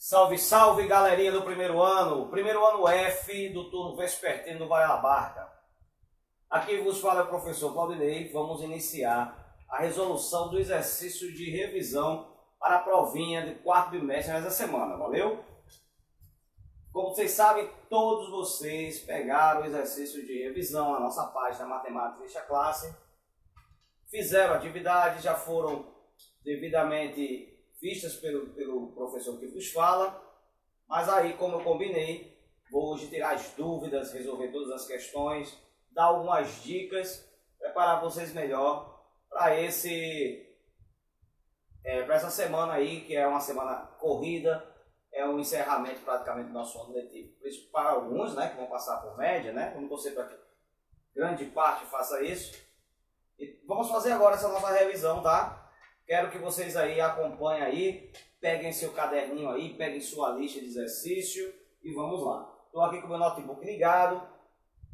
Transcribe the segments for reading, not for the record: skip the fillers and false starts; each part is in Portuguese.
Salve, salve, galerinha do primeiro ano F do turno vespertino do Vale da Barca. Aqui vos fala o professor Claudinei. Vamos iniciar a resolução do exercício de revisão para a provinha de quarto bimestre nessa semana, valeu? Como vocês sabem, todos vocês pegaram o exercício de revisão na nossa página Matemática Deixa Classe, fizeram atividades, já foram devidamente vistas pelo professor que vos fala, mas aí, como eu combinei, vou hoje tirar as dúvidas, resolver todas as questões, dar algumas dicas, preparar vocês melhor para essa semana aí, que é uma semana corrida, é o encerramento praticamente do nosso ano letivo. Por isso, para alguns, né, que vão passar por média, né, vamos torcer para que grande parte faça isso. E vamos fazer agora essa nossa revisão, tá? Quero que vocês aí acompanhem aí, peguem seu caderninho aí, peguem sua lista de exercício e vamos lá. Estou aqui com o meu notebook ligado,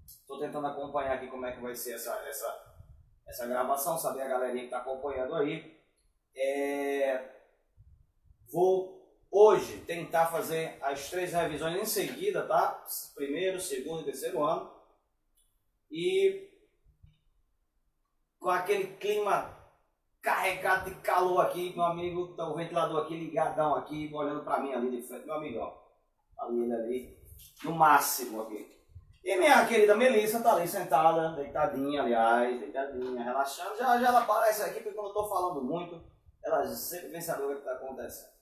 estou tentando acompanhar aqui como é que vai ser essa gravação, saber a galerinha que está acompanhando aí. Vou hoje tentar fazer as 3 revisões em seguida, tá? Primeiro, segundo e terceiro ano. E com aquele clima carregado de calor aqui, meu amigo, tá o ventilador aqui ligadão aqui, olhando para mim ali de frente, meu amigão, ali ele ali, no máximo aqui. E minha querida Melissa tá ali sentada, deitadinha, aliás, deitadinha, relaxando, já ela aparece aqui, porque quando eu tô falando muito, ela sempre vem saber o que tá acontecendo.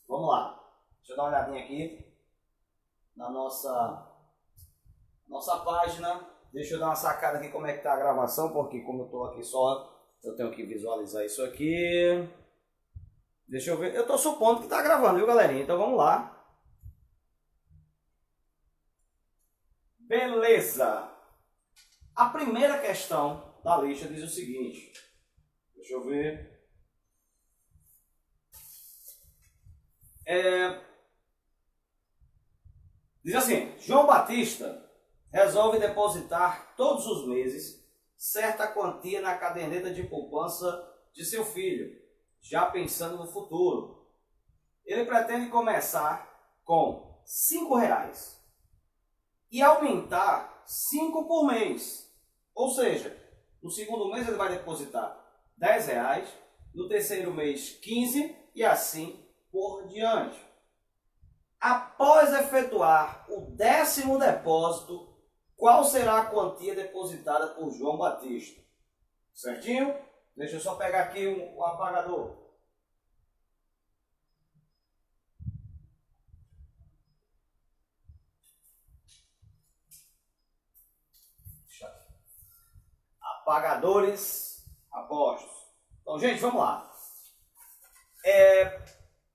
Vamos lá, deixa eu dar uma olhadinha aqui na nossa página, deixa eu dar uma sacada aqui como é que tá a gravação, porque como eu tô aqui só, eu tenho que visualizar isso aqui. Deixa eu ver. Eu estou supondo que está gravando, viu, galerinha? Então vamos lá. Beleza. A primeira questão da lista diz o seguinte. Deixa eu ver. Diz assim. João Batista resolve depositar todos os meses certa quantia na caderneta de poupança de seu filho, já pensando no futuro. Ele pretende começar com R$5 e aumentar 5 por mês. Ou seja, no segundo mês ele vai depositar R$10, no terceiro mês 15 e assim por diante. Após efetuar o 10º depósito, qual será a quantia depositada por João Batista? Certinho? Deixa eu só pegar aqui o apagador. Apagadores apostos. Então, gente, vamos lá.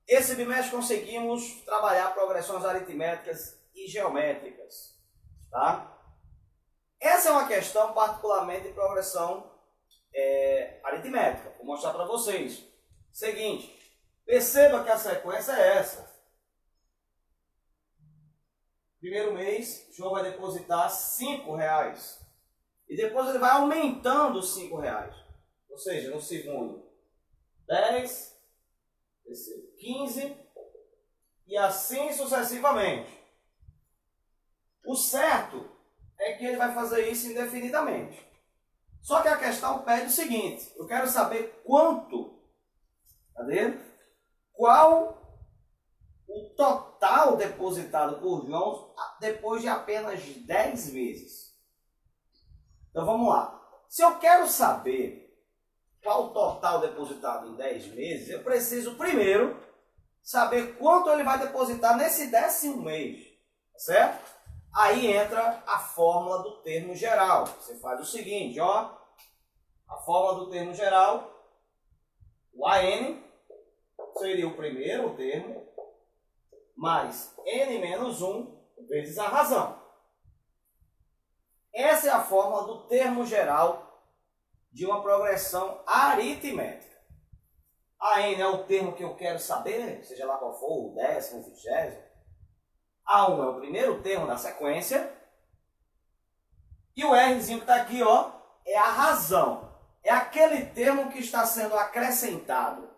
Esse bimestre conseguimos trabalhar progressões aritméticas e geométricas. Tá? Essa é uma questão particularmente de progressão aritmética. Vou mostrar para vocês. Seguinte, perceba que a sequência é essa. Primeiro mês, o João vai depositar R$5. E depois ele vai aumentando os R$5. Ou seja, no segundo, 10, terceiro, 15 e assim sucessivamente. O certo é que ele vai fazer isso indefinidamente. Só que a questão pede o seguinte, eu quero saber quanto, qual o total depositado por João depois de apenas 10 meses. Então vamos lá. Se eu quero saber qual o total depositado em 10 meses, eu preciso primeiro saber quanto ele vai depositar nesse 10º mês, certo? Aí entra a fórmula do termo geral. Você faz o seguinte, ó. A fórmula do termo geral, o AN, seria o primeiro termo, mais N menos 1 vezes a razão. Essa é a fórmula do termo geral de uma progressão aritmética. AN é o termo que eu quero saber, seja lá qual for, o 10º, o 20º. A1 é o primeiro termo da sequência. E o Rzinho que está aqui, ó, é a razão. É aquele termo que está sendo acrescentado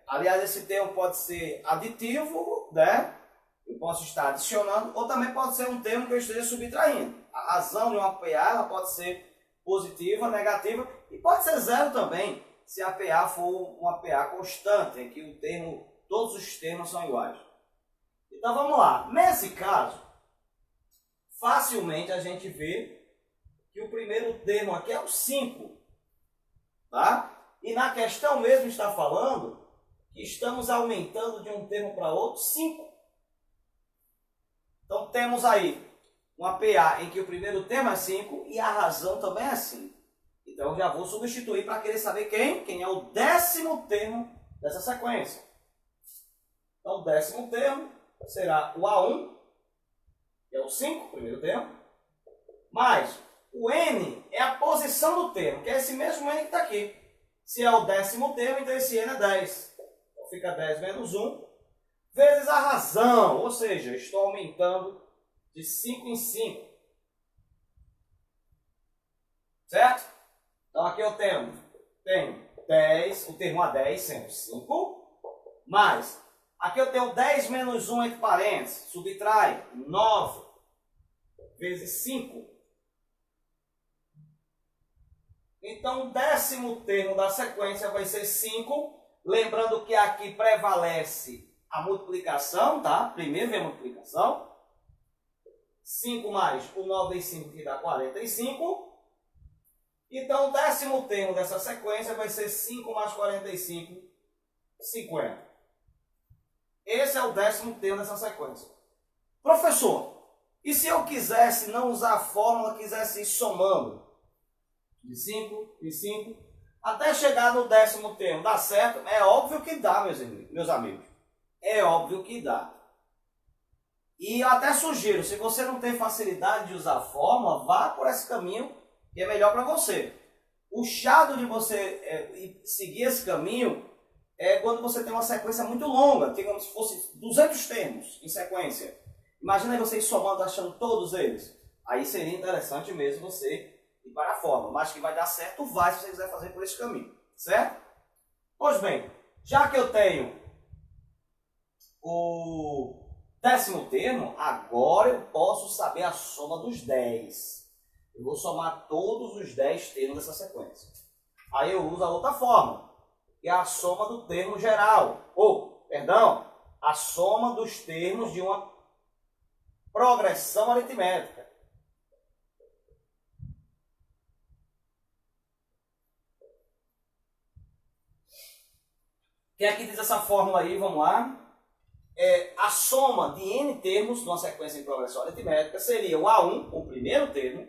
Aliás, esse termo pode ser aditivo, né? Eu posso estar adicionando, ou também pode ser um termo que eu esteja subtraindo. A razão de uma PA ela pode ser positiva, negativa, e pode ser zero também, se a PA for uma PA constante, em que todos os termos são iguais. Então vamos lá. Nesse caso, facilmente a gente vê que o primeiro termo aqui é o 5. Tá? E na questão mesmo está falando que estamos aumentando de um termo para outro 5. Então temos aí uma PA em que o primeiro termo é 5 e a razão também é 5. Então eu já vou substituir para querer saber quem é o 10º termo dessa sequência. Então o 10º termo será o A1, que é o 5, primeiro termo, mais o N é a posição do termo, que é esse mesmo N que está aqui. Se é o 10º termo, então esse N é 10. Então fica 10 menos 1, vezes a razão, ou seja, estou aumentando de 5 em 5. Certo? Então aqui eu tenho 10, o termo A10 sendo 5, mais, aqui eu tenho 10 menos 1 entre parênteses, subtrai 9 vezes 5. Então o 10º termo da sequência vai ser 5, lembrando que aqui prevalece a multiplicação, tá? Primeiro vem a multiplicação. 5 mais o 9 vezes 5 que dá 45. Então o 10º termo dessa sequência vai ser 5 mais 45, 50. Esse é o 10º termo dessa sequência. Professor, e se eu quisesse não usar a fórmula, quisesse ir somando de 5, até chegar no 10º termo, dá certo? É óbvio que dá, meus amigos. É óbvio que dá. E eu até sugiro, se você não tem facilidade de usar a fórmula, vá por esse caminho que é melhor para você. O chato de você seguir esse caminho é quando você tem uma sequência muito longa, digamos se fosse 200 termos em sequência. Imagina aí você ir somando, achando todos eles. Aí seria interessante mesmo você ir para a fórmula. Mas que vai dar certo, vai, se você quiser fazer por esse caminho. Certo? Pois bem, já que eu tenho o 10º termo, agora eu posso saber a soma dos 10. Eu vou somar todos os 10 termos dessa sequência. Aí eu uso a outra fórmula, que é a soma do termo geral. A soma dos termos de uma progressão aritmética. O que é que diz essa fórmula aí? Vamos lá. A soma de n termos de uma sequência em progressão aritmética seria o A1, o primeiro termo,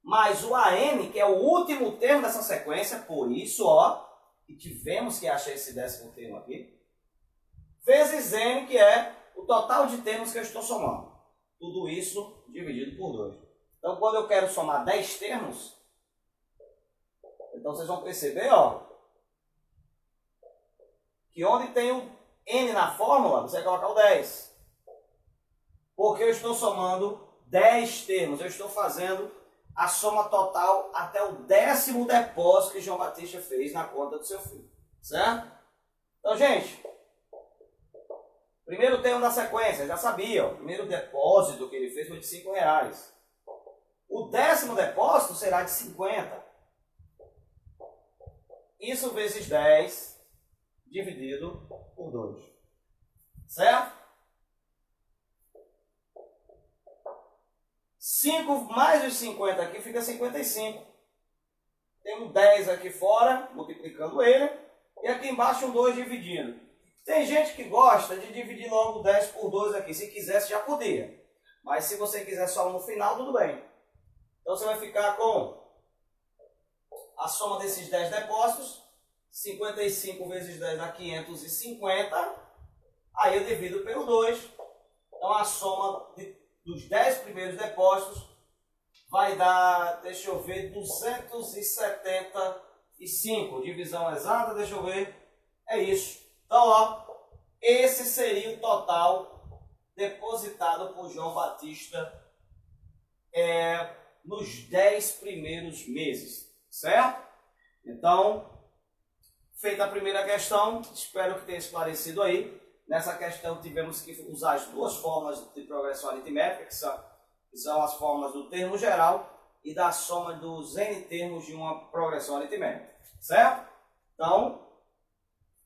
mais o AN, que é o último termo dessa sequência, por isso, que tivemos que achar esse 10º termo aqui, vezes N, que é o total de termos que eu estou somando. Tudo isso dividido por 2. Então, quando eu quero somar 10 termos, então vocês vão perceber, que onde tem o N na fórmula, você vai colocar o 10. Porque eu estou somando 10 termos. Eu estou fazendo a soma total até o 10º depósito que João Batista fez na conta do seu filho. Certo? Então, gente, primeiro termo da sequência, já sabia. O primeiro depósito que ele fez foi de R$5. O 10º depósito será de 50. Isso vezes 10 dividido por 2. Certo? 5 mais os 50 aqui fica 55. Tem um 10 aqui fora, multiplicando ele. E aqui embaixo um 2 dividindo. Tem gente que gosta de dividir logo 10 por 2 aqui. Se quisesse já podia. Mas se você quiser só no final, tudo bem. Então você vai ficar com a soma desses 10 depósitos. 55 vezes 10 dá 550. Aí eu divido pelo 2. Então a soma dos 10 primeiros depósitos vai dar, deixa eu ver, 275. Divisão exata, deixa eu ver. É isso. Então, esse seria o total depositado por João Batista nos 10 primeiros meses. Certo? Então, Feita a primeira questão, espero que tenha esclarecido aí. Nessa questão tivemos que usar as duas formas de progressão aritmética, que são as formas do termo geral e da soma dos n termos de uma progressão aritmética, certo? Então,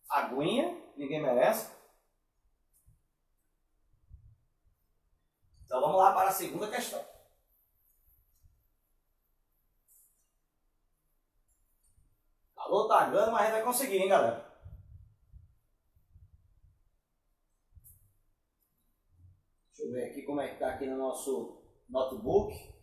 aguinha, ninguém merece. Então vamos lá para a segunda questão. O calor tá grande, mas a gente vai conseguir, hein, galera? Deixa eu ver aqui como é que tá aqui no nosso notebook.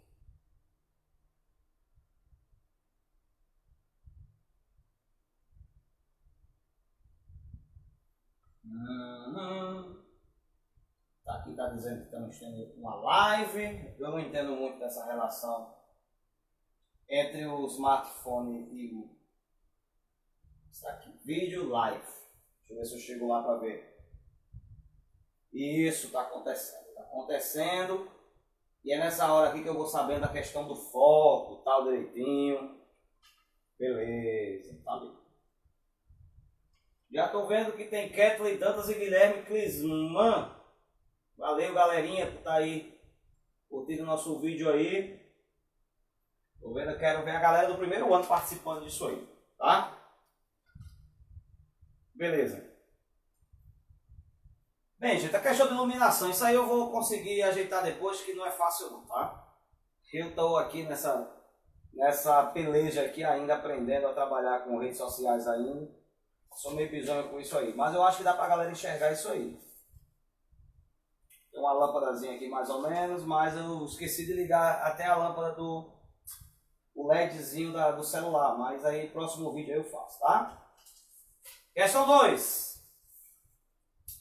Aqui está dizendo que estamos tendo uma live. Eu não entendo muito dessa relação entre o smartphone e o... Está aqui, vídeo live. Deixa eu ver se eu chego lá para ver. Isso, está acontecendo. Está acontecendo. E é nessa hora aqui que eu vou sabendo a questão do foco, tal, direitinho. Beleza, tá ali. Já estou vendo que tem Kathleen Dantas e Guilherme Clisman. Valeu, galerinha, por estar aí curtindo o nosso vídeo aí. Tô vendo, quero ver a galera do primeiro ano participando disso aí, tá? Beleza. Bem, gente, a questão de iluminação, isso aí eu vou conseguir ajeitar depois, que não é fácil não, tá? Eu estou aqui nessa peleja aqui ainda, aprendendo a trabalhar com redes sociais ainda. Sou meio bizonho com isso aí, mas eu acho que dá pra galera enxergar isso aí. Tem uma lâmpadazinha aqui mais ou menos, mas eu esqueci de ligar até a lâmpada do LEDzinho do celular, mas aí próximo vídeo eu faço, tá? Questão 2.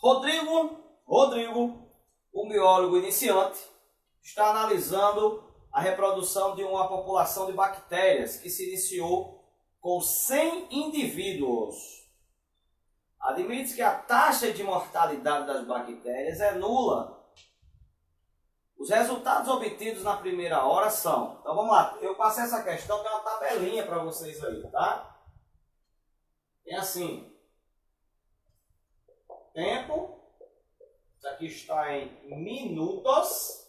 Rodrigo, um biólogo iniciante, está analisando a reprodução de uma população de bactérias que se iniciou com 100 indivíduos. Admite que a taxa de mortalidade das bactérias é nula. Os resultados obtidos na primeira hora são... Então vamos lá, eu passei essa questão, tem uma tabelinha para vocês aí, tá? É assim. Tempo. Isso aqui está em minutos.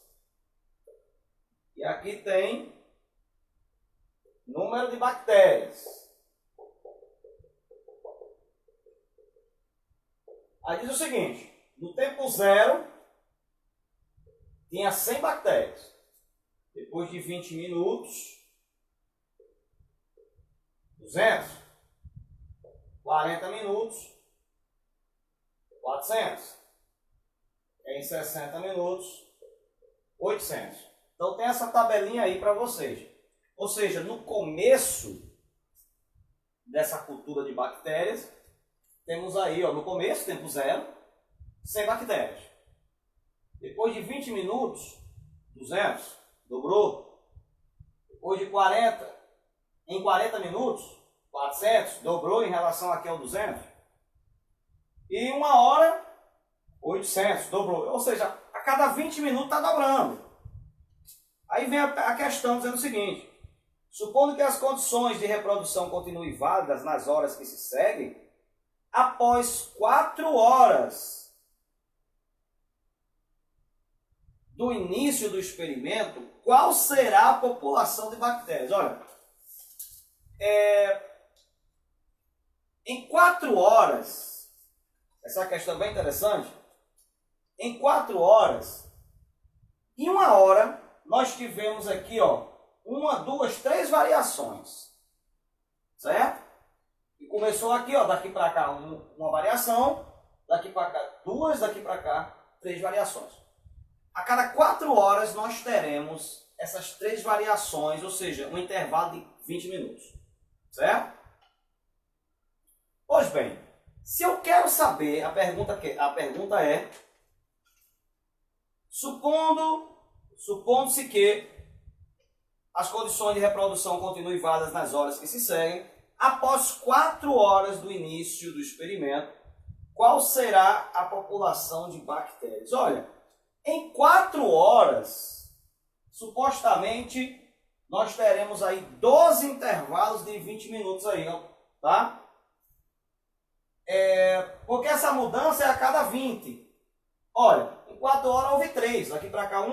E aqui tem número de bactérias. Aí diz o seguinte, no tempo zero, tinha 100 bactérias. Depois de 20 minutos, 200. 40 minutos, 400. Em 60 minutos, 800. Então tem essa tabelinha aí para vocês. Ou seja, no começo dessa cultura de bactérias, temos aí, ó, no começo, tempo zero, 100 bactérias. Depois de 20 minutos, 200, dobrou. Depois de 40, em 40 minutos, 400, dobrou em relação aqui ao 200. E em 1 hora, 800, dobrou. Ou seja, a cada 20 minutos está dobrando. Aí vem a questão dizendo o seguinte: supondo que as condições de reprodução continuem válidas nas horas que se seguem, após 4 horas do início do experimento, qual será a população de bactérias? Olha, em 4 horas, essa questão é bem interessante, em 4 horas, em 1 hora, nós tivemos aqui, ó, 1, 2, 3 variações, certo? E começou aqui, ó, daqui para cá uma variação, daqui para cá 2, daqui para cá 3 variações. A cada 4 horas nós teremos essas 3 variações, ou seja, um intervalo de 20 minutos, certo? Pois bem, se eu quero saber, a pergunta é, supondo-se que as condições de reprodução continuem válidas nas horas que se seguem, após 4 horas do início do experimento, qual será a população de bactérias? Olha, em 4 horas, supostamente, nós teremos aí 12 intervalos de 20 minutos aí, tá? Porque essa mudança é a cada 20. Olha, em 4 horas houve 3. Daqui para cá, 1,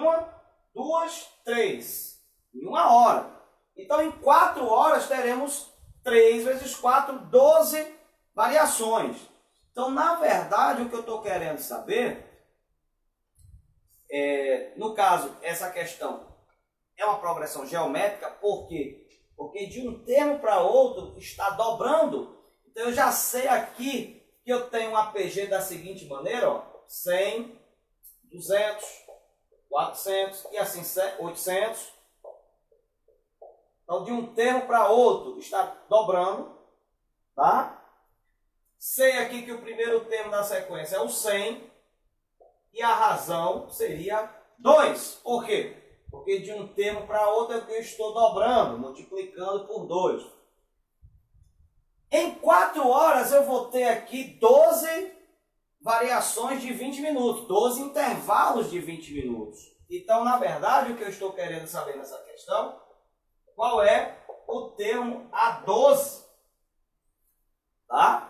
2, 3. Em 1 hora. Então, em 4 horas, teremos 3 vezes 4, 12 variações. Então, na verdade, o que eu estou querendo saber, no caso, essa questão é uma progressão geométrica, por quê? Porque de um termo para outro está dobrando. Então, eu já sei aqui que eu tenho um APG da seguinte maneira, ó, 100, 200, 400 e assim 800. Então, de um termo para outro está dobrando, tá? Sei aqui que o primeiro termo da sequência é o 100 e a razão seria 2. Por quê? Porque de um termo para outro é que eu estou dobrando, multiplicando por 2. Em 4 horas eu vou ter aqui 12 variações de 20 minutos, 12 intervalos de 20 minutos. Então, na verdade, o que eu estou querendo saber nessa questão, qual é o termo A12? Tá?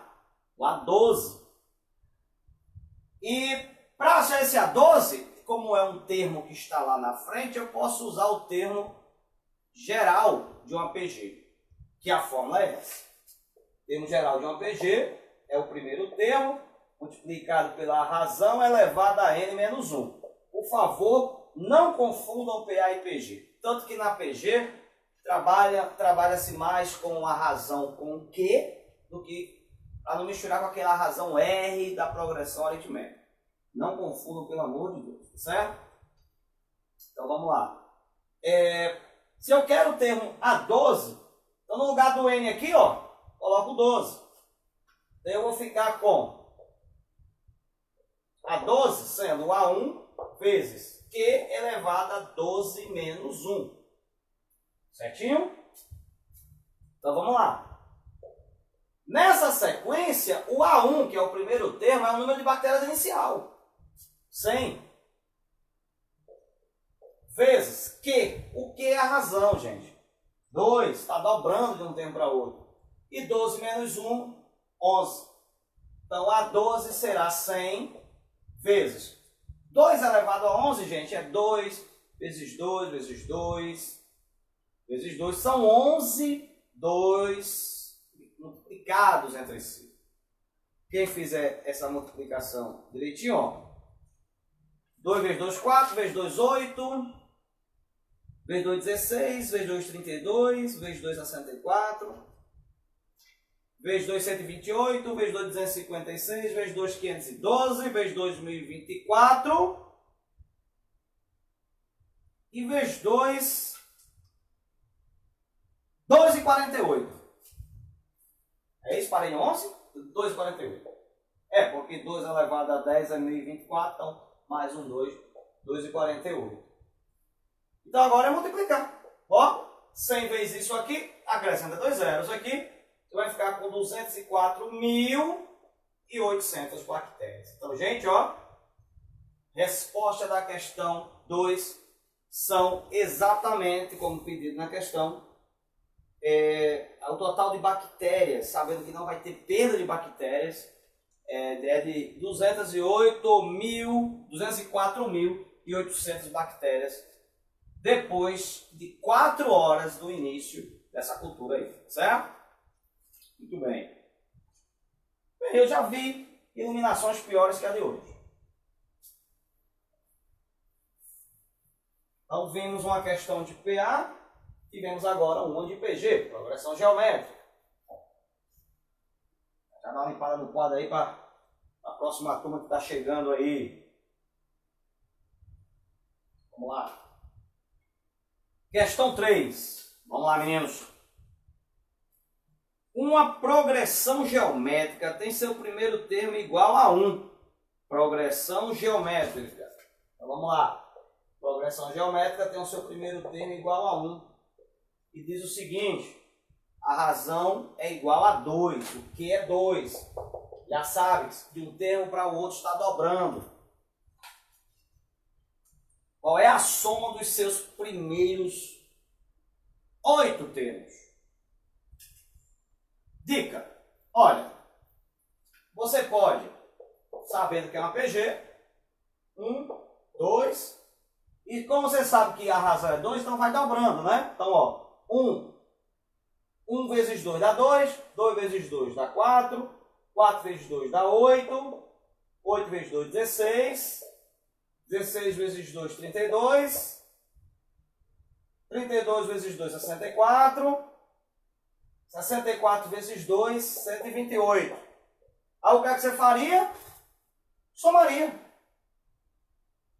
O A12. E para achar esse A12, como é um termo que está lá na frente, eu posso usar o termo geral de um APG, que a fórmula é essa. O termo geral de um APG é o primeiro termo, multiplicado pela razão elevada a n menos 1. Por favor, não confundam PA e PG. Tanto que na PG, trabalha-se mais com a razão com Q, do que para não misturar com aquela razão R da progressão aritmética. Não confundam, pelo amor de Deus, certo? Então vamos lá. Se eu quero o termo A12, então no lugar do N aqui, ó, coloco 12. Então eu vou ficar com A12 sendo A1 vezes Q elevado a 12 menos 1. Certinho? Então vamos lá. Nessa sequência, o A1, que é o primeiro termo, é o número de bactérias inicial. 100 vezes Q. O Q é a razão, gente. 2, está dobrando de um termo para outro. E 12 menos 1, 11. Então, A12 será 100 vezes 2 elevado a 11, gente, é 2 vezes 2 vezes 2 vezes 2. São 11, 2 multiplicados entre si. Quem fizer essa multiplicação direitinho, ó. 2 vezes 2, 4, vezes 2, 8, vezes 2, 16, vezes 2, 32, vezes 2, 64, vezes 2, 128, vezes 2, 256, vezes 2, 512, vezes 2, 1024 e vezes 2, 2,48. É isso? Parei em 11? 2,48. Porque 2 elevado a 10 é 1024, então mais um 2, 2,48. Então agora é multiplicar. Ó, 100 vezes isso aqui, acrescenta 2 zeros aqui, você vai ficar com 204.800 bactérias. Então, gente, ó, resposta da questão 2 são exatamente como pedido na questão. O total de bactérias, sabendo que não vai ter perda de bactérias, é de 204.800 bactérias depois de 4 horas do início dessa cultura aí, certo? Muito bem. Eu já vi iluminações piores que a de hoje. Então vimos uma questão de PA, tivemos agora uma de PG, progressão geométrica. Já dá uma limpada no quadro aí para a próxima turma que está chegando aí. Vamos lá. Questão 3. Vamos lá, meninos. Uma progressão geométrica tem seu primeiro termo igual a 1. Progressão geométrica. Então vamos lá. Progressão geométrica tem o seu primeiro termo igual a 1. E diz o seguinte: a razão é igual a 2. O que é 2? Já sabe que de um termo para o outro está dobrando. Qual é a soma dos seus primeiros 8 termos? Dica: olha, Você pode, sabendo que é uma PG, 1, 2, e como você sabe que a razão é 2, então vai dobrando, né? Então, ó, 1 vezes 2 dá 2, 2 vezes 2 dá 4, 4 vezes 2 dá 8, 8 vezes 2, 16, 16 vezes 2, 32, 32 vezes 2, 64, 64 vezes 2, 128. Aí o que é que você faria? Somaria.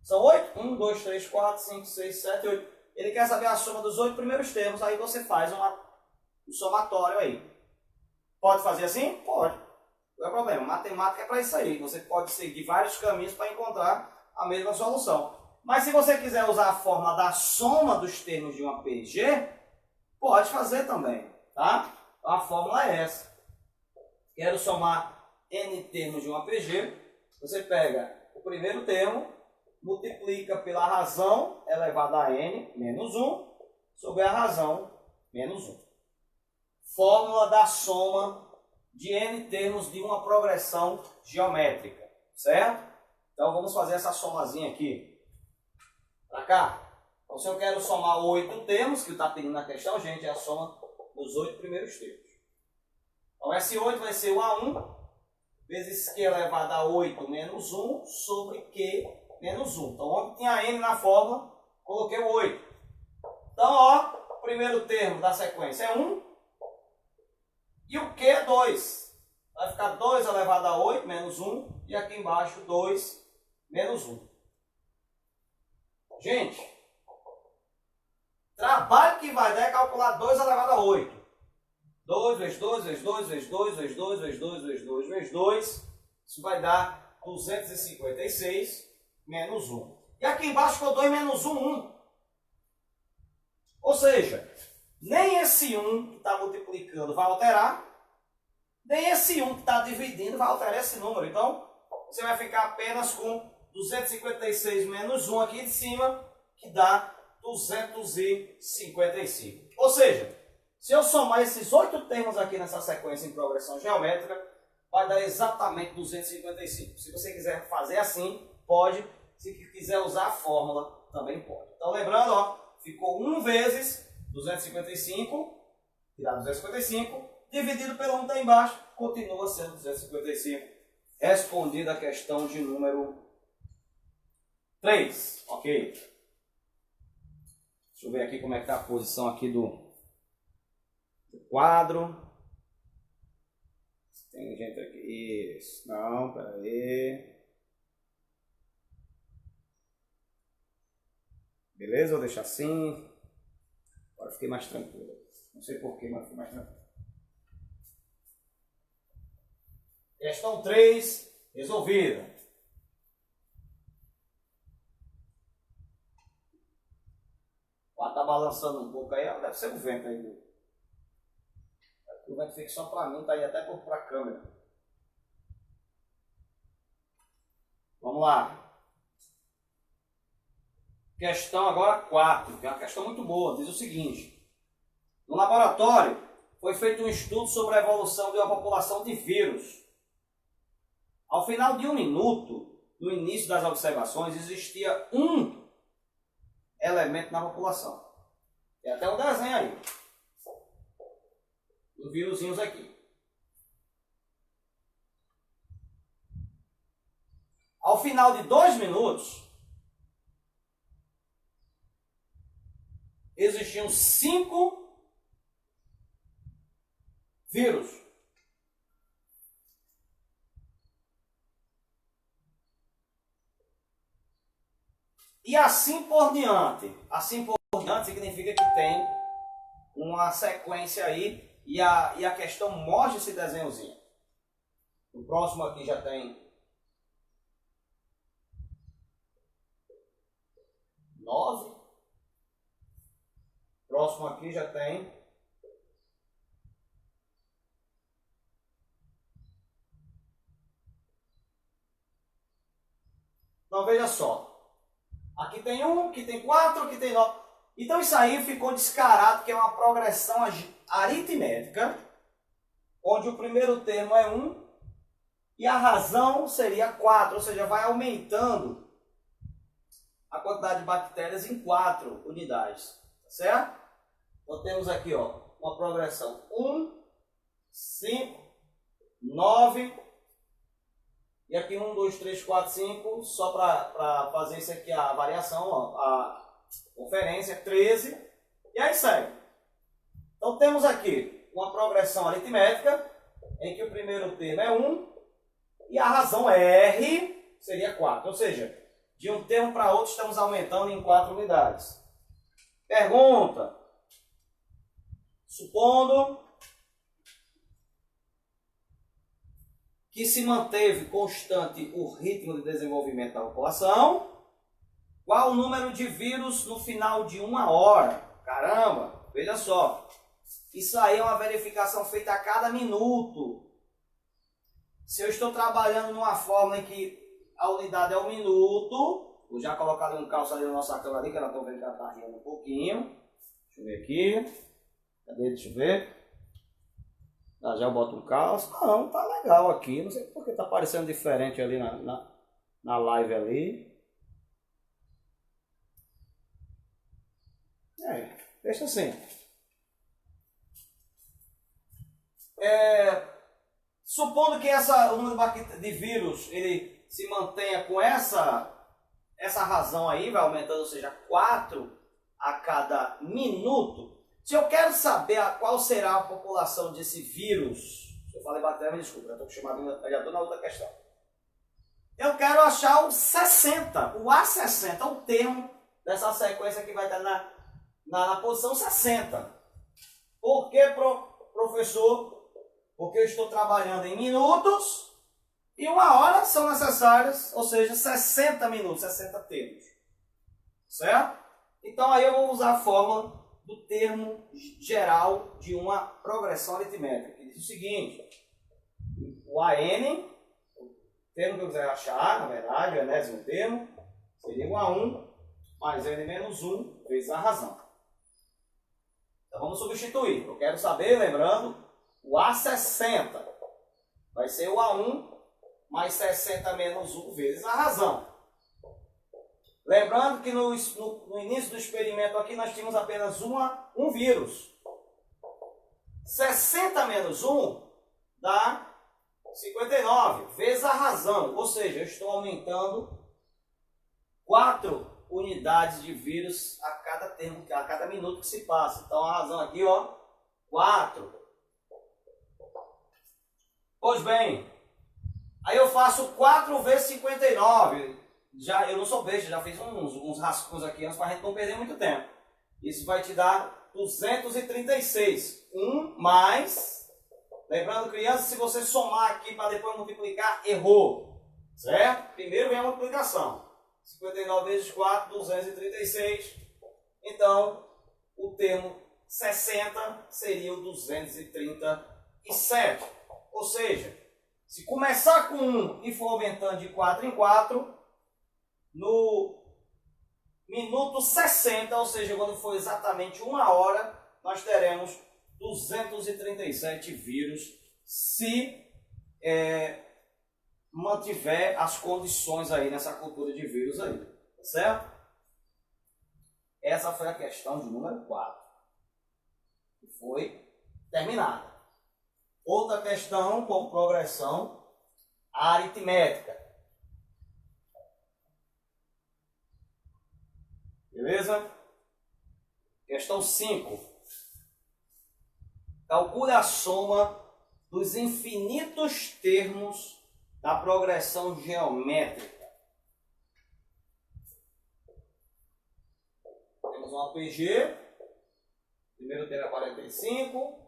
São 8? 1, 2, 3, 4, 5, 6, 7, 8. Ele quer saber a soma dos 8 primeiros termos, aí você faz um somatório aí. Pode fazer assim? Pode. Não é problema. Matemática é para isso aí. Você pode seguir vários caminhos para encontrar a mesma solução. Mas se você quiser usar a fórmula da soma dos termos de uma PG, pode fazer também, tá? A fórmula é essa. Quero somar n termos de uma PG. Você pega o primeiro termo, multiplica pela razão elevada a n menos 1 sobre a razão menos 1. Fórmula da soma de n termos de uma progressão geométrica, certo? Então vamos fazer essa somazinha aqui. Para cá. Então se eu quero somar 8 termos, que está pedindo na questão, gente, é a soma dos 8 primeiros termos. Então esse 8 vai ser o A1 vezes Q elevado a 8 menos 1 sobre Q menos 1. Então, onde tinha n na fórmula, coloquei o 8. Então, ó, o primeiro termo da sequência é 1 e o Q é 2. Vai ficar 2 elevado a 8 menos 1 e aqui embaixo 2 menos 1. Gente, trabalho que vai dar é calcular 2 elevado a 8. 2 vezes 2 vezes 2 vezes 2 vezes 2 vezes 2 vezes 2 vezes 2. Isso vai dar 256 menos 1. E aqui embaixo ficou 2 menos 1, 1. Ou seja, nem esse 1 que está multiplicando vai alterar, nem esse 1 que está dividindo vai alterar esse número. Então, você vai ficar apenas com 256 menos 1 aqui de cima, que dá 255. Ou seja, se eu somar esses 8 termos aqui nessa sequência em progressão geométrica, vai dar exatamente 255. Se você quiser fazer assim, pode. Se quiser usar a fórmula, também pode. Então, lembrando, ó, ficou 1 vezes 255, tirar 255, dividido pelo 1 que está embaixo, continua sendo 255. Respondida a questão de número 3. Ok? Deixa eu ver aqui como é que está a posição aqui do quadro. Tem gente aqui. Isso. Não, peraí. Beleza? Vou deixar assim. Agora fiquei mais tranquilo. Não sei porquê, mas fiquei mais tranquilo. Questão 3, resolvida. O ar tá balançando um pouco aí, deve ser o vento aí. O vento fica só para mim, tá aí até para a câmera. Vamos lá. Questão agora 4, que é uma questão muito boa. Diz o seguinte: no laboratório foi feito um estudo sobre a evolução de uma população de vírus. Ao final de 1 minuto, no início das observações, existia um elemento na população. Tem até um desenho aí. Os vírusinhos aqui. Ao final de 2 minutos, existiam 5 vírus. E assim por diante. Assim por diante significa que tem uma sequência aí e a questão mostra esse desenhozinho. O próximo aqui já tem 9. O próximo aqui já tem 9. Então veja só. Aqui tem 1, aqui tem 4, aqui tem 9. Então isso aí ficou descarado que é uma progressão aritmética, onde o primeiro termo é 1, E a razão seria 4, ou seja, vai aumentando a quantidade de bactérias em 4 unidades, tá certo? Então temos aqui, ó, uma progressão 1, 5, 9, e aqui 1, 2, 3, 4, 5, só para fazer isso aqui a variação, ó, a conferência 13, e aí segue. Então temos aqui uma progressão aritmética, em que o primeiro termo é 1, e a razão R seria 4, ou seja, de um termo para outro estamos aumentando em 4 unidades. Pergunta: supondo que se manteve constante o ritmo de desenvolvimento da população, qual o número de vírus no final de 1 hora? Caramba, veja só, isso aí é uma verificação feita a cada minuto. Se eu estou trabalhando numa fórmula em que a unidade é um minuto, vou já colocar ali um calço ali na nossa câmera ali, que ela está vendo que ela está rindo um pouquinho. Deixa eu ver aqui. Cadê? Deixa eu ver. Já eu boto um calço. Não, tá legal aqui. Não sei porque tá parecendo diferente ali na live ali. Deixa assim. Supondo que o número de vírus ele se mantenha com essa razão aí, vai aumentando, ou seja, 4 a cada minuto. Se eu quero saber qual será a população desse vírus, se eu falei bactéria, me desculpa, já estou na outra questão. Eu quero achar o 60, o A60, o termo dessa sequência que vai estar na posição 60. Por que, professor? Porque eu estou trabalhando em minutos e 1 hora são necessárias, ou seja, 60 minutos, 60 termos. Certo? Então aí eu vou usar a fórmula do termo geral de uma progressão aritmética, que diz o seguinte: o AN, o termo que eu quiser achar, na verdade, o enésimo termo, seria igual a 1 mais N menos 1 vezes a razão. Então vamos substituir. Eu quero saber, lembrando, o A60 vai ser o A1 mais 60 menos 1 vezes a razão. Lembrando que no início do experimento aqui nós tínhamos apenas um vírus. 60 menos 1 dá 59 vezes a razão. Ou seja, eu estou aumentando 4 unidades de vírus a cada minuto que se passa. Então a razão aqui, ó, 4. Pois bem, aí eu faço 4 vezes 59. Eu não sou besta, já fiz uns rascunhos aqui antes para a gente não perder muito tempo. Isso vai te dar 236. 1 mais... Lembrando, crianças, se você somar aqui para depois multiplicar, errou. Certo? Primeiro vem a multiplicação. 59 vezes 4, 236. Então, o termo 60 seria o 237. Ou seja, se começar com 1 e for aumentando de 4 em 4, no minuto 60, ou seja, quando for exatamente 1 hora, nós teremos 237 vírus se mantiver as condições aí nessa cultura de vírus aí, certo? Essa foi a questão de número 4, que foi terminada. Outra questão com progressão aritmética. Beleza? Questão 5. Calcule a soma dos infinitos termos da progressão geométrica. Temos uma PG. Primeiro termo é 45.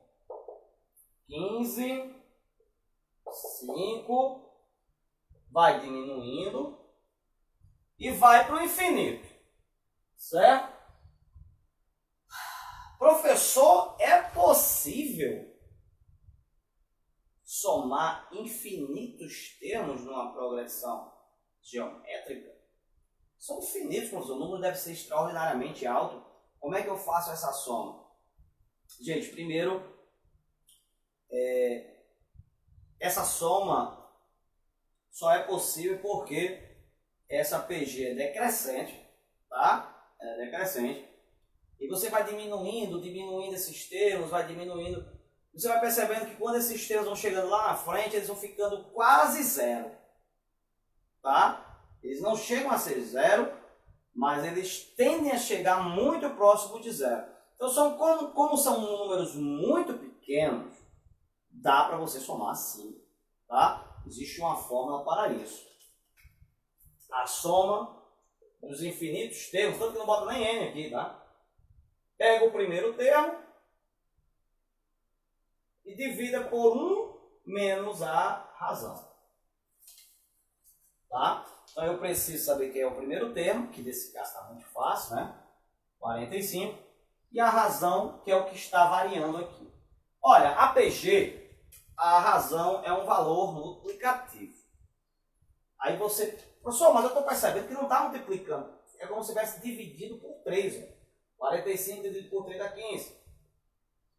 15. 5. Vai diminuindo. E vai para o infinito. Certo? Professor, é possível somar infinitos termos numa progressão geométrica? São infinitos, professor. O número deve ser extraordinariamente alto. Como é que eu faço essa soma? Gente, primeiro, essa soma só é possível porque essa PG é decrescente, tá? É decrescente. E você vai diminuindo esses termos, vai diminuindo. Você vai percebendo que quando esses termos vão chegando lá na frente, eles vão ficando quase zero, tá? Eles não chegam a ser zero, mas eles tendem a chegar muito próximo de zero. Então, como são números muito pequenos, dá para você somar sim, tá? Existe uma fórmula para isso. A soma dos infinitos termos, tanto que não bota nem n aqui, tá? Pega o primeiro termo e divida por 1 menos a razão. Tá? Então eu preciso saber quem é o primeiro termo, que nesse caso está muito fácil, né? 45. E a razão, que é o que está variando aqui. Olha, a PG, a razão é um valor multiplicativo. Aí você, professor, mas eu estou percebendo que não está multiplicando. É como se tivesse dividido por 3. Ó. 45 dividido por 3 dá 15.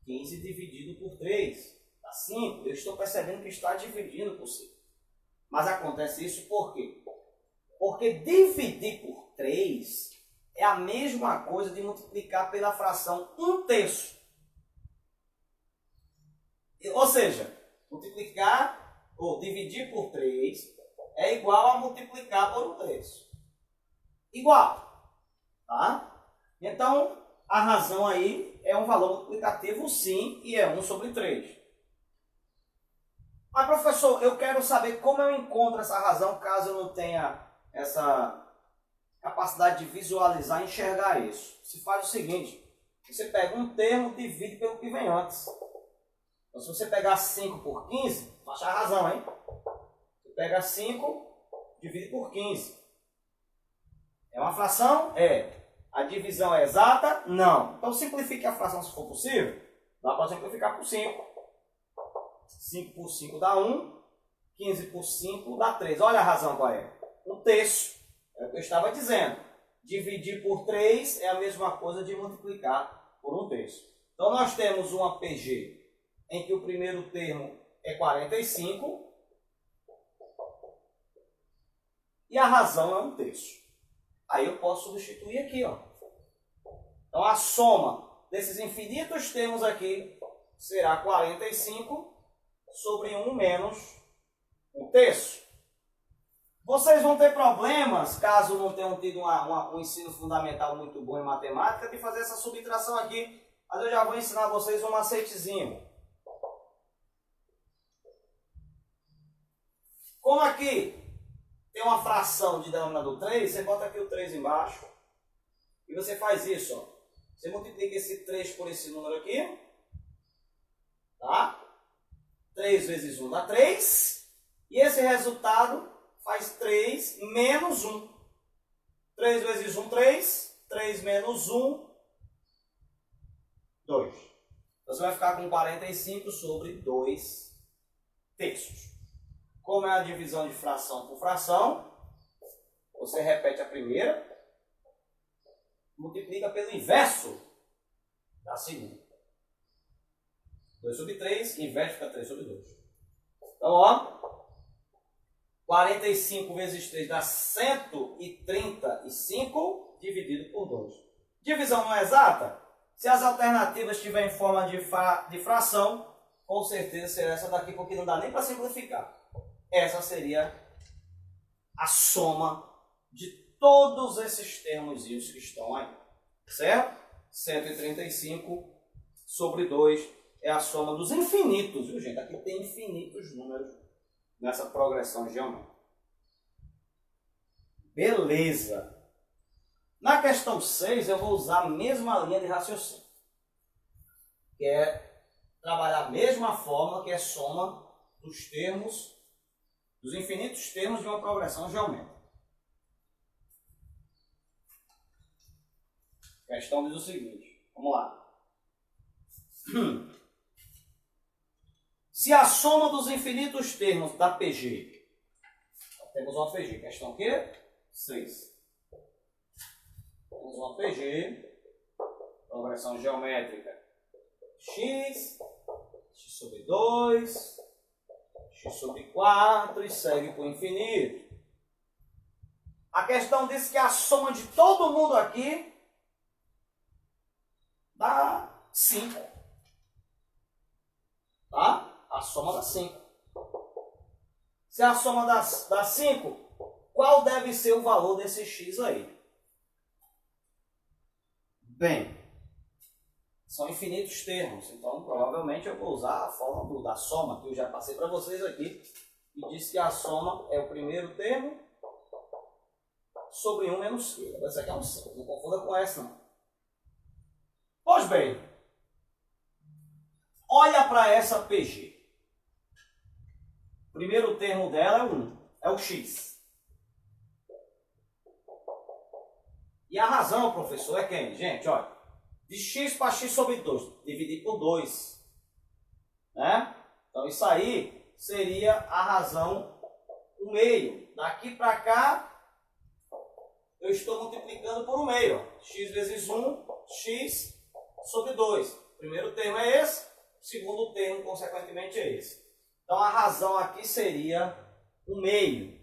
15 dividido por 3 dá 5. Eu estou percebendo que está dividindo por 5. Mas acontece isso por quê? Porque dividir por 3 é a mesma coisa de multiplicar pela fração 1/3. Ou seja, multiplicar ou dividir por 3 é igual a multiplicar por 1/3. Igual. Tá? Então, a razão aí é um valor multiplicativo sim, e é 1/3. Mas, professor, eu quero saber como eu encontro essa razão caso eu não tenha essa capacidade de visualizar e enxergar isso. Você faz o seguinte, você pega um termo e divide pelo que vem antes. Então, se você pegar 5 por 15, vai achar a razão, hein? Você pega 5, divide por 15. É uma fração? É. A divisão é exata? Não. Então simplifique a fração se for possível. Dá para simplificar por 5. 5 por 5 dá 1. 15 por 5 dá 3. Olha a razão qual é. 1/3. É o que eu estava dizendo. Dividir por 3 é a mesma coisa de multiplicar por 1/3. Então nós temos uma PG em que o primeiro termo é 45 e a razão é 1/3. Aí eu posso substituir aqui, ó. Então a soma desses infinitos termos aqui será 45 sobre 1 menos 1/3. Vocês vão ter problemas, caso não tenham tido um ensino fundamental muito bom em matemática, de fazer essa subtração aqui. Mas eu já vou ensinar vocês um macetezinho. Como aqui tem uma fração de denominador 3, você bota aqui o 3 embaixo. E você faz isso, ó. Você multiplica esse 3 por esse número aqui. Tá? 3 vezes 1 dá 3. E esse resultado faz 3 menos 1. 3 vezes 1, 3. 3 menos 1, 2. Então você vai ficar com 45 sobre 2/3. Como é a divisão de fração por fração, você repete a primeira, multiplica pelo inverso da segunda. 2/3, inverte, fica 3/2. Então, ó, 45 vezes 3 dá 135 dividido por 2. Divisão não é exata? Se as alternativas estiverem em forma de fração, com certeza será essa daqui, porque não dá nem para simplificar. Essa seria a soma de todos esses termos que estão aí. Certo? 135 sobre 2 é a soma dos infinitos, viu, gente? Aqui tem infinitos números nessa progressão geométrica. Beleza. Na questão 6, eu vou usar a mesma linha de raciocínio, que é trabalhar a mesma forma, que é soma dos termos, dos infinitos termos de uma progressão geométrica. A questão diz o seguinte, vamos lá. Se a soma dos infinitos termos da PG, então, temos uma PG, questão o quê? 6. Temos uma PG, progressão geométrica x, x sobre 2, x x sobre 4 e segue para o infinito. A questão diz que a soma de todo mundo aqui dá 5. Tá? A soma dá 5. Se a soma dá 5, qual deve ser o valor desse x aí? Bem, são infinitos termos, então provavelmente eu vou usar a forma da soma, que eu já passei para vocês aqui, e disse que a soma é o primeiro termo sobre 1 menos q. Essa aqui é um 5, não confunda com essa não. Pois bem, olha para essa PG. O primeiro termo dela é 1, é o x. E a razão, professor, é quem? Gente, olha, de x para x sobre 2, dividir por 2. Né? Então isso aí seria a razão 1 meio. Daqui para cá, eu estou multiplicando por 1 meio. X vezes 1, x sobre 2. O primeiro termo é esse, o segundo termo, consequentemente, é esse. Então, a razão aqui seria 1 meio.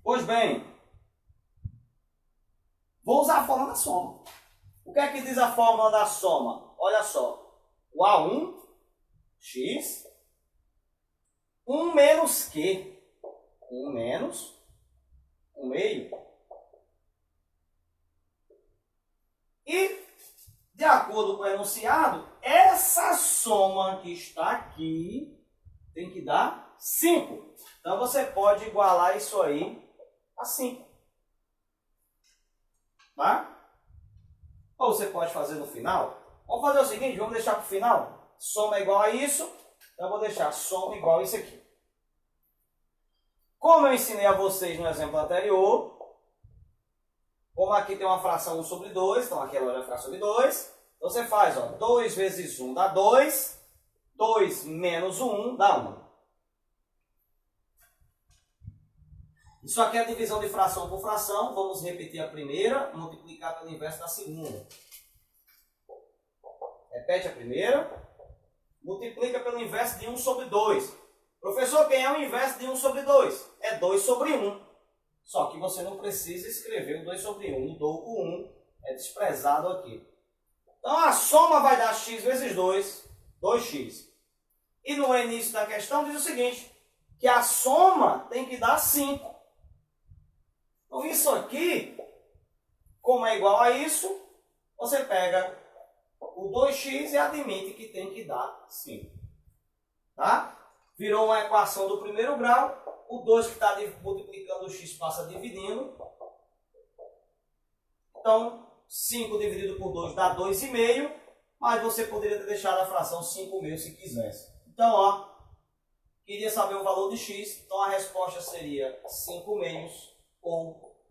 Pois bem, vou usar a fórmula da soma. O que é que diz a fórmula da soma? Olha só, o A1, x, 1 menos q. 1 menos 1 meio. E, de acordo com o enunciado, essa soma que está aqui tem que dar 5. Então, você pode igualar isso aí a 5. Tá? Ou você pode fazer no final. Vamos fazer o seguinte, vamos deixar para o final. Soma é igual a isso, então eu vou deixar soma igual a isso aqui. Como eu ensinei a vocês no exemplo anterior, como aqui tem uma fração 1 sobre 2, então aqui ela vai ficar sobre 2, então você faz, ó, 2 vezes 1 dá 2, 2 menos 1 dá 1. Isso aqui é a divisão de fração por fração, vamos repetir a primeira, multiplicar pelo inverso da segunda. Repete a primeira, multiplica pelo inverso de 1 sobre 2. Professor, quem é o inverso de 1 sobre 2? É 2 sobre 1. Só que você não precisa escrever o 2 sobre 1. Mudou o 1, é desprezado aqui. Então a soma vai dar x vezes 2, 2x. E no início da questão diz o seguinte, que a soma tem que dar 5. Então isso aqui, como é igual a isso, você pega o 2x e admite que tem que dar 5. Tá? Virou uma equação do primeiro grau. O 2 que está multiplicando o x passa dividindo. Então, 5 dividido por 2 dá 2,5. Mas você poderia ter deixado a fração 5,5 se quisesse. Então, ó, queria saber o valor de x. Então, a resposta seria 5,5 ou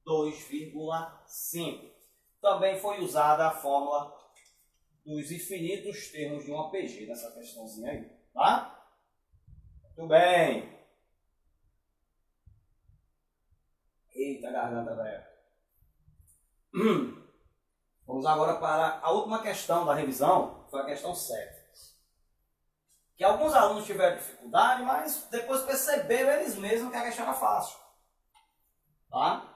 2,5. Também foi usada a fórmula dos infinitos termos de uma PG nessa questãozinha aí. Tá? Muito bem. Eita, garganta velha. Vamos agora para a última questão da revisão, que foi a questão 7. Que alguns alunos tiveram dificuldade, mas depois perceberam eles mesmos que a questão era fácil. Tá?